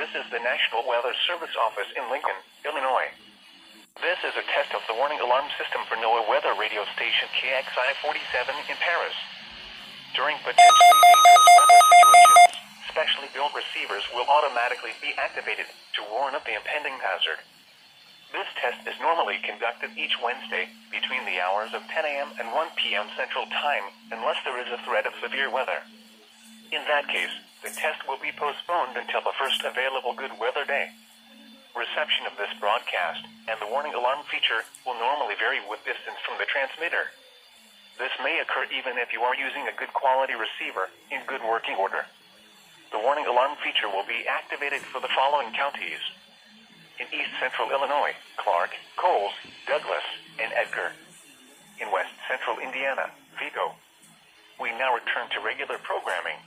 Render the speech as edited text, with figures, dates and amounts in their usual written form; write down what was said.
This is the National Weather Service Office in Lincoln, Illinois. This is a test of the warning alarm system for NOAA weather radio station KXI-47 in Paris. During potentially dangerous weather situations, specially built receivers will automatically be activated to warn of the impending hazard. This test is normally conducted each Wednesday between the hours of 10 a.m. and 1 p.m. Central Time, unless there is a threat of severe weather. In that case, the test will be postponed until the first available good weather day. Reception of this broadcast and the warning alarm feature will normally vary with distance from the transmitter. This may occur even if you are using a good quality receiver in good working order. The warning alarm feature will be activated for the following counties: in East Central Illinois, Clark, Coles, Douglas, and Edgar. In West Central Indiana, Vigo. We now return to regular programming.